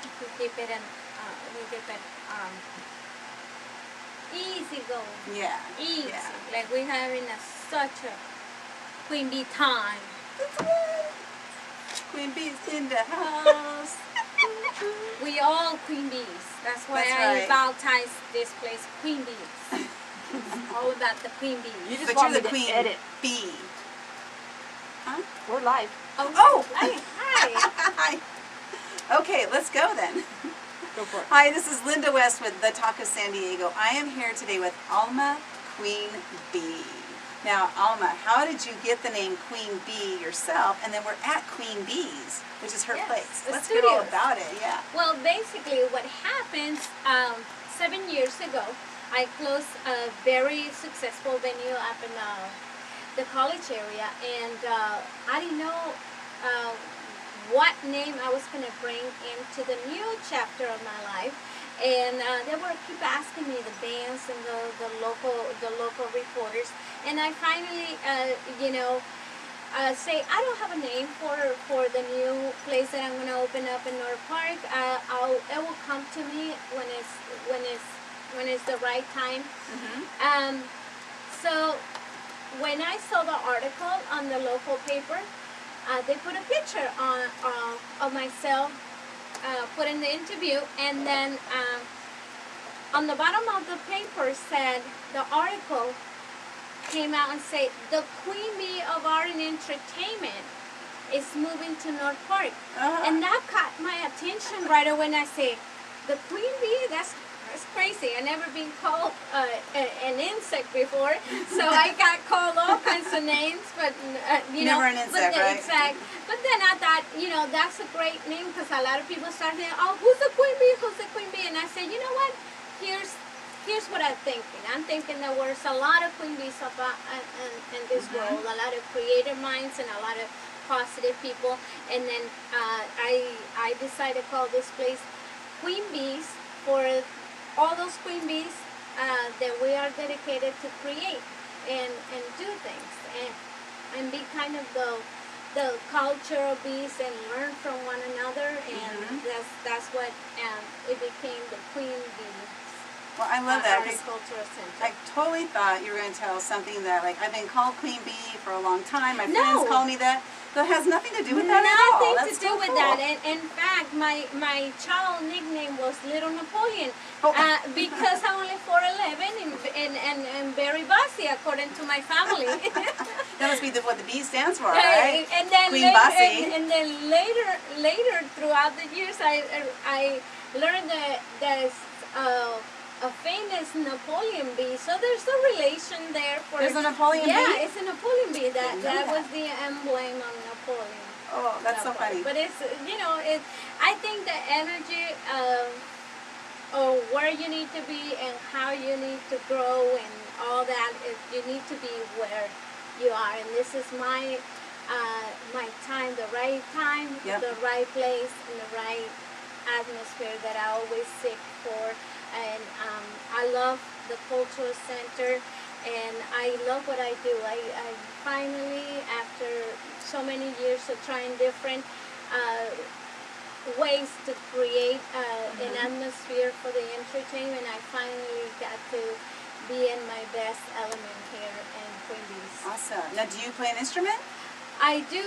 We keep it in, we keep it easy going. Yeah. Easy. Yeah. Like we're having such a queen bee time. Queen Bee's in the house. We all queen bees. That's why That's I right. baptized this place Queen Bees. It's all about the queen bee. You just But want you're me the to queen edit. bee. Huh? We're live. Oh! Hi. Hi. Okay, let's go then. Go for it. Hi, this is Linda West with The Talk of San Diego. I am here today with Alma Queen Bee. Now, Alma, how did you get the name Queen Bee yourself? And then we're at Queen Bee's, which is her Yes, place. the Let's hear all studios. about it. Yeah. Well, basically, what happens 7 years ago, I closed a very successful venue up in the college area, and I didn't know what name I was going to bring into the new chapter of my life. And they were keep asking me, the bands and the local reporters, and I finally say I don't have a name for the new place that I'm going to open up in North Park. It will come to me when it's the right time. Mm-hmm. So when I saw the article on the local paper, they put a picture of myself, put in the interview, and then on the bottom of the paper said, the article came out and said, the Queen Bee of Art and Entertainment is moving to North Park. And that caught my attention right away, and I say, the Queen Bee, that's crazy. I never been called an insect before, so I got called all kinds of names, but Never an insect, right? Exact. But then I thought, that's a great name, because a lot of people started saying, oh, who's the Queen Bee? Who's the Queen Bee? And I said, you know what? Here's what I'm thinking. I'm thinking there was a lot of Queen Bees in this world, a lot of creative minds and a lot of positive people. And then I decided to call this place Queen Bees for all those queen bees that we are dedicated to create and do things and be kind of the culture of bees and learn from one another, and that's what it became, the Queen Bee. Well, I love that, 'cause Agricultural Center. I totally thought you were going to tell something that, like, I've been called Queen Bee for a long time. My No. friends call me that. That has nothing to do with that at all. Nothing That's to do so with cool. that. And in fact, my child nickname was Little Napoleon Oh. because I'm only 4'11" and very bossy, according to my family. That must be what the B stands for, right? And then Queen Bossy. and then later throughout the years, I learned that there's a famous Napoleon bee. So there's a relation there for. There's a Napoleon bee? Yeah, it's a Napoleon bee. That know that. was the emblem of Napoleon. Oh, that's so funny. But it's I think the energy of where you need to be and how you need to grow and all that is, you need to be where you are, and this is my time, the right time, Yep. the right place, and the right atmosphere that I always seek for. And I love the cultural center, and I love what I do. I finally, after so many years of trying different ways to create an atmosphere for the entertainment, I finally got to be in my best element here in Queen Bees. Awesome. Now, do you play an instrument? I do.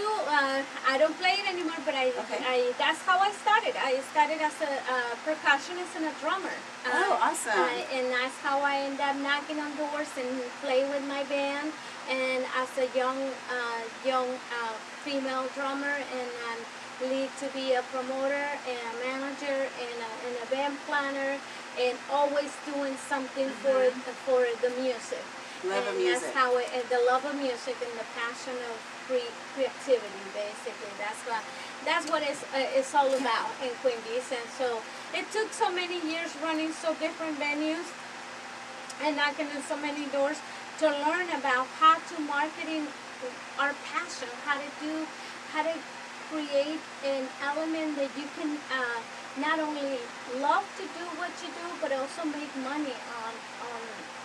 I don't play it anymore, but Okay. that's how I started. I started as a percussionist and a drummer. Oh, awesome. And that's how I ended up knocking on doors and playing with my band. And as a young female drummer, and lead to be a promoter and a manager and a band planner, and always doing something for the music. Love of And music. that's how the love of music and the passion of creativity, basically. That's what it's all about in Queen Bees. And so it took so many years running so different venues and knocking on so many doors to learn about how to market our passion, how to create an element that you can not only love to do what you do, but also make money on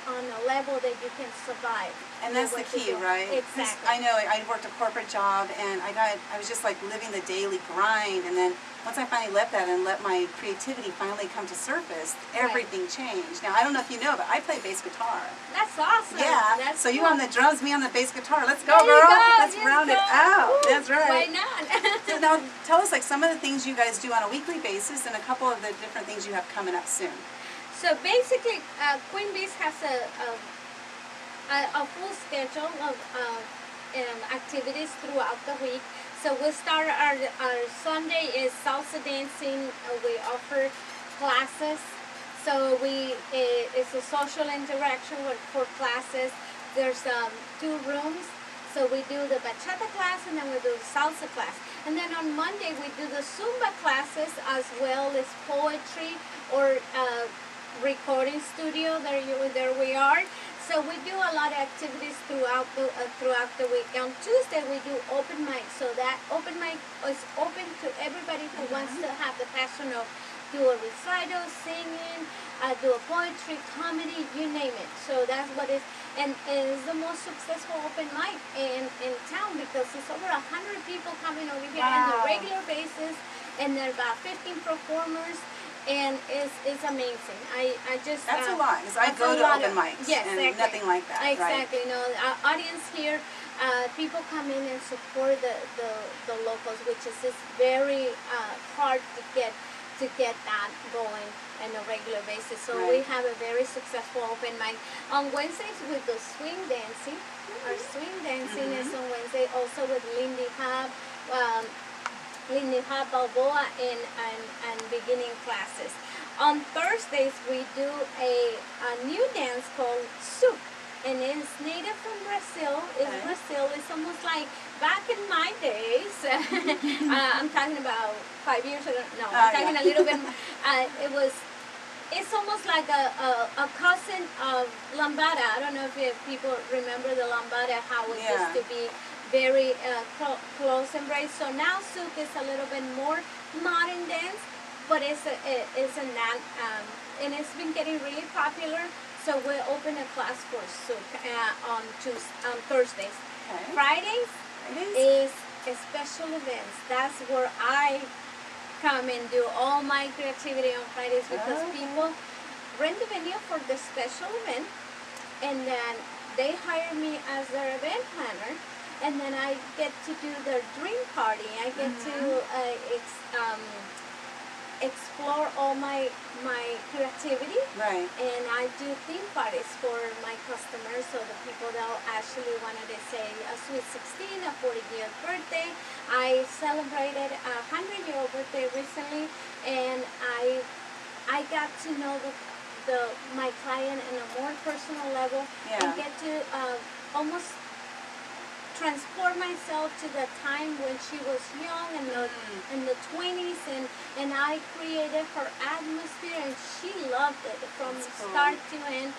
on a level that you can survive. And that's the what you key, do. right? 'Cause Exactly. I know I worked a corporate job, and I was just like living the daily grind, and then once I finally left that and let my creativity finally come to surface, everything changed. Now I don't know if you know, but I play bass guitar. That's awesome. Yeah. That's So you cool. on the drums, me on the bass guitar. Let's go, There you girl. go. Let's Yes, round it go. out. Woo. That's right. Why not? So now tell us like some of the things you guys do on a weekly basis and a couple of the different things you have coming up soon. So basically, Queen Bees has a full schedule of activities throughout the week. So we start our Sunday is salsa dancing. We offer classes. So it's a social interaction for classes. There's 2 rooms. So we do the bachata class and then we do the salsa class. And then on Monday we do the Zumba classes as well as poetry or recording studio. There we are. So we do a lot of activities throughout the week. On Tuesday we do open mic. So that open mic is open to everybody who wants to have the passion of do a recital, singing, do a poetry, comedy, you name it. So that's what it is. And it's the most successful open mic in town because it's over 100 people coming over here on a regular basis, and there are about 15 performers. And it's amazing. I just That's a lot, because I go to open mics yes, and exactly. nothing like that. Exactly. Right? You know, our audience here, people come in and support the locals, which is just very hard to get that going on a regular basis. So we have a very successful open mic. On Wednesdays with the swing dancing. Our swing dancing is on Wednesday, also with Lindy Hub. Lindy Hub Balboa and beginning classes. On Thursdays we do a new dance called Souk, and it's native from Brazil. It's almost like back in my days. I'm talking about 5 years ago. No, I'm talking a little bit. It's almost like a cousin of lambada. I don't know if people remember the lambada, how it used to be very close embrace. So now Souk is a little bit more modern dance, but it's and it's been getting really popular. So we'll open a class for Souk on Thursdays. Okay. Fridays is special events. That's where I come and do all my creativity on Fridays because people rent the venue for the special event, and then they hire me as their event planner, and then I get to do their dream party. I get to explore all my creativity, and I do theme parties for my customers, so the people that actually wanted to say a sweet 16, a 40th birthday. I celebrated a 100-year-old birthday recently, and I got to know my client in a more personal level, and get to almost transport myself to the time when she was young in the 20s, and I created her atmosphere, and she loved it from start to end.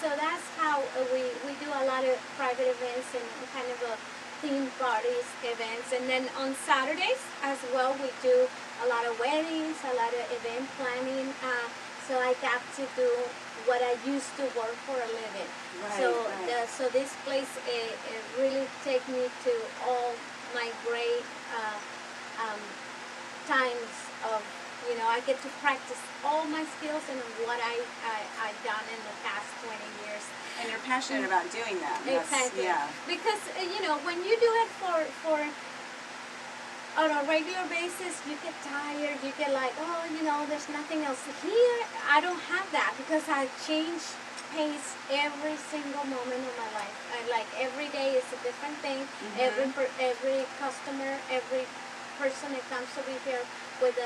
So that's how we do a lot of private events and kind of a theme parties events. And then on Saturdays as well we do a lot of weddings, a lot of event planning. So I got to do what I used to work for a living. So this place it really take me to all my great times of, you know, I get to practice all my skills and what I've done in the past 20 years. And you're passionate about doing that. Exactly. Because you know, when you do it for on a regular basis, you get tired, you get like, oh, you know, there's nothing else. Here, I don't have that because I change pace every single moment of my life. Like every day is a different thing. Every customer, every person that comes to be here with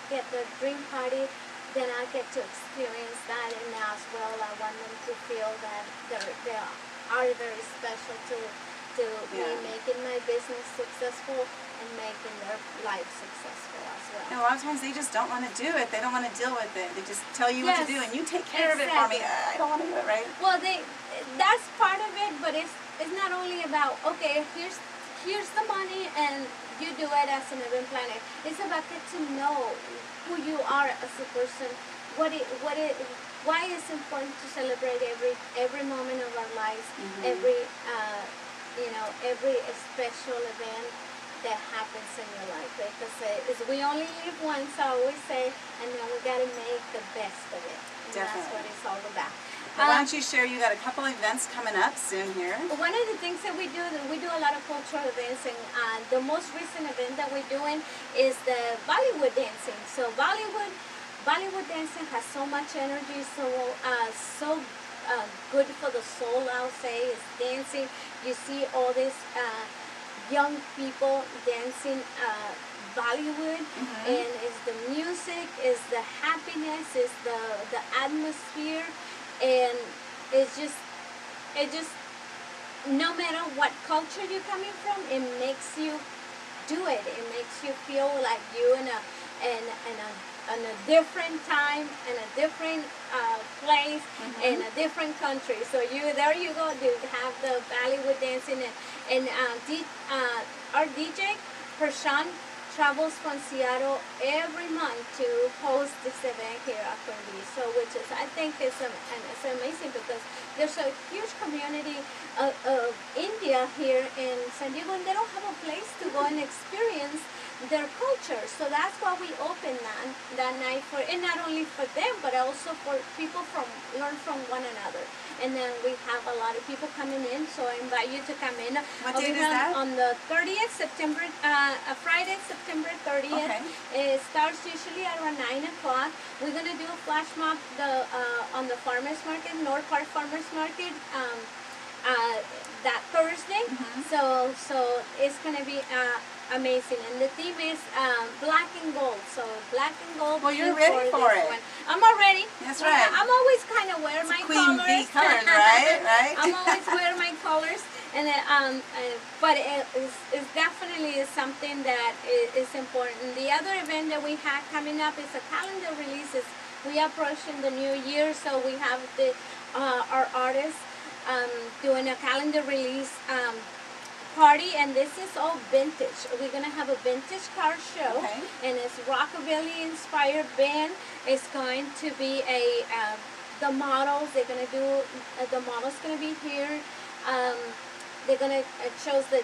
get the dream party, then I get to experience that, and as well I want them to feel that they are very special to me making my business successful and making their life successful as well. And a lot of times they just don't want to do it. They don't want to deal with it. They just tell you what to do, and you take care of it for me. I don't want to do it, right? Well, that's part of it, but it's not only about, okay, here's the money and you do it as an event planner. It's about get to know who you are as a person, why it's important to celebrate every moment of our lives, Mhm. every special event that happens in your life. Because we only live once, I always say, and then we got to make the best of it. And that's Definitely. what it's all about. Well, why don't you share? You got a couple events coming up soon here. One of the things that we do a lot of cultural events, and the most recent event that we're doing is the Bollywood dancing. So Bollywood dancing has so much energy, so good for the soul. I'll say is dancing. You see all these young people dancing Bollywood, and it's the music, it's the happiness, it's the atmosphere, and it just no matter what culture you're coming from, it makes you do it. It makes you feel like you in a different time, in a different place, in a different country. So there you go. You have the Bollywood dancing, and our DJ Prashant travels from Seattle every month to host this event here at Queen Bee. So, which is, I think, it's amazing because there's a huge community of India here in San Diego, and they don't have a place to go and experience their culture. So that's why we opened that night and not only for them, but also for people learn from one another. And then we have a lot of people coming in, so I invite you to come in. What date is that? On the 30th, Friday, September 30th. Okay. It starts usually around 9 o'clock. We're going to do a flash mob on the farmers market, North Park Farmers Market, that Thursday. So it's going to be amazing, and the theme is black and gold. So black and gold. Well, you're ready for it. One. I'm already. That's right. I'm always kind of wearing my Queen colors. Bee colors, right? Right. I'm always wearing my colors, and but it's definitely something that is important. The other event that we have coming up is a calendar releases. We are approaching the new year, so we have our artists doing a calendar release party, and this is all vintage. We're gonna have a vintage car show, and it's rockabilly inspired band. It's going to be the models. They're gonna do the models gonna be here. They're gonna choose the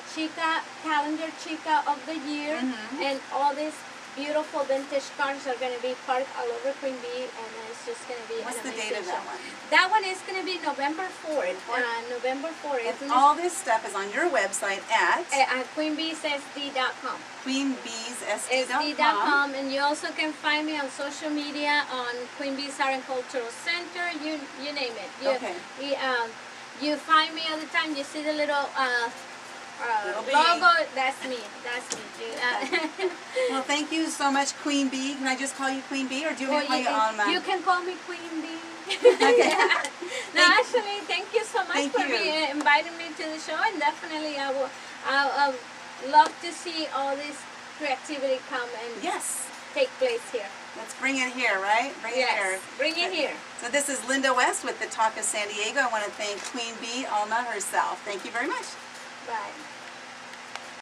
calendar chica of the year, and all these beautiful vintage cars are going to be parked all over Queen Bee, and it's just going to be What's an the amazing date of show. that one? That one is going to be November 4th. November 4th. And all this stuff is on your website at QueenBeesSD.com. QueenBeesSD.com. And you also can find me on social media on Queen Bee's Art and Cultural Center. You name it. You find me all the time. You see the little logo. That's me. Well, thank you so much, Queen Bee. Can I just call you Queen Bee, or do you want me to call you Alma? You can call me Queen Bee. Okay. No, actually, thank you so much for inviting me to the show, and definitely I'll love to see all this creativity come and take place here. Let's bring it here, right? Bring it here. Bring it here. So this is Linda West with the Talk of San Diego. I want to thank Queen Bee, Alma herself. Thank you very much. Bye.